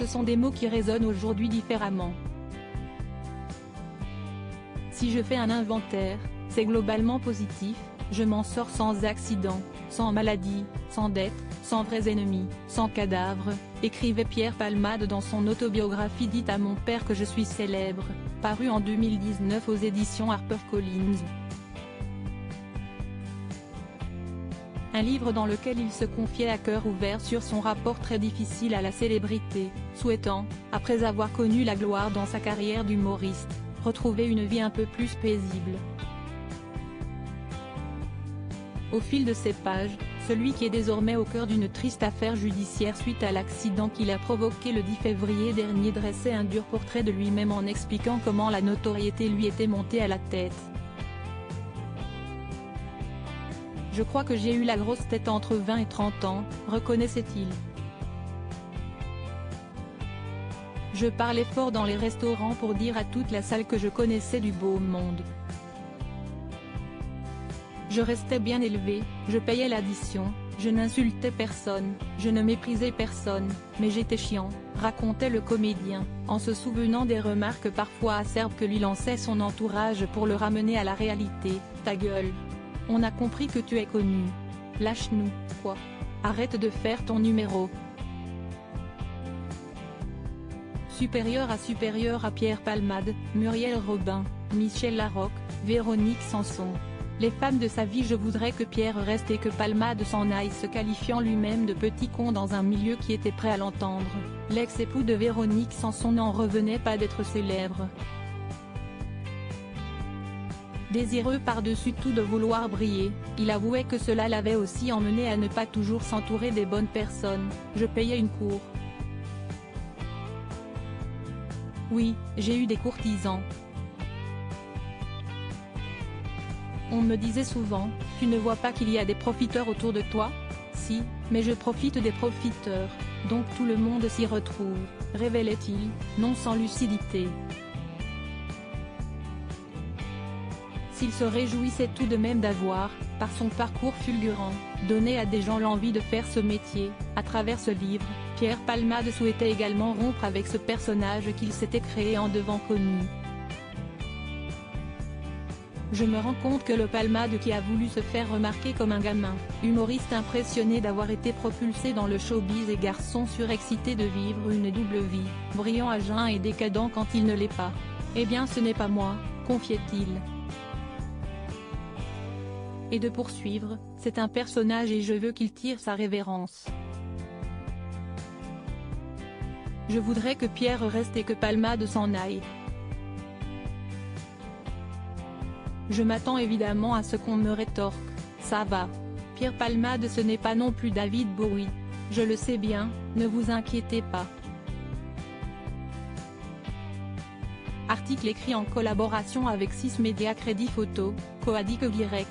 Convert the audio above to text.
Ce sont des mots qui résonnent aujourd'hui différemment. Si je fais un inventaire, c'est globalement positif, je m'en sors sans accident, sans maladie, sans dette, sans vrais ennemis, sans cadavres, écrivait Pierre Palmade dans son autobiographie Dites à mon père que je suis célèbre, parue en 2019 aux éditions HarperCollins. Un livre dans lequel il se confiait à cœur ouvert sur son rapport très difficile à la célébrité, souhaitant, après avoir connu la gloire dans sa carrière d'humoriste, retrouver une vie un peu plus paisible. Au fil de ces pages, celui qui est désormais au cœur d'une triste affaire judiciaire suite à l'accident qu'il a provoqué le 10 février dernier dressait un dur portrait de lui-même en expliquant comment la notoriété lui était montée à la tête. Je crois que j'ai eu la grosse tête entre 20 et 30 ans, reconnaissait-il. Je parlais fort dans les restaurants pour dire à toute la salle que je connaissais du beau monde. Je restais bien élevé, je payais l'addition, je n'insultais personne, je ne méprisais personne, mais j'étais chiant, racontait le comédien, en se souvenant des remarques parfois acerbes que lui lançait son entourage pour le ramener à la réalité. Ta gueule. On a compris que tu es connu. Lâche-nous, quoi. Arrête de faire ton numéro. Supérieur à Pierre Palmade, Muriel Robin, Michel Larocque, Véronique Sanson. Les femmes de sa vie. Je voudrais que Pierre reste et que Palmade s'en aille, se qualifiant lui-même de petit con dans un milieu qui était prêt à l'entendre. L'ex-époux de Véronique Sanson n'en revenait pas d'être célèbre. Désireux par-dessus tout de vouloir briller, il avouait que cela l'avait aussi emmené à ne pas toujours s'entourer des bonnes personnes. Je payais une cour. Oui, j'ai eu des courtisans. On me disait souvent, tu ne vois pas qu'il y a des profiteurs autour de toi? Si, mais je profite des profiteurs, donc tout le monde s'y retrouve, révélait-il, non sans lucidité. S'il se réjouissait tout de même d'avoir, par son parcours fulgurant, donné à des gens l'envie de faire ce métier, à travers ce livre, Pierre Palmade souhaitait également rompre avec ce personnage qu'il s'était créé en devenant connu. Je me rends compte que le Palmade qui a voulu se faire remarquer comme un gamin, humoriste impressionné d'avoir été propulsé dans le showbiz et garçon surexcité de vivre une double vie, brillant à jeun et décadent quand il ne l'est pas. Eh bien ce n'est pas moi, confiait-il. Et de poursuivre, c'est un personnage et je veux qu'il tire sa révérence. Je voudrais que Pierre reste et que Palmade s'en aille. Je m'attends évidemment à ce qu'on me rétorque, ça va. Pierre Palmade ce n'est pas non plus David Bowie. Je le sais bien, ne vous inquiétez pas. Article écrit en collaboration avec 6 médias Crédit Photo, Coadic Guirec.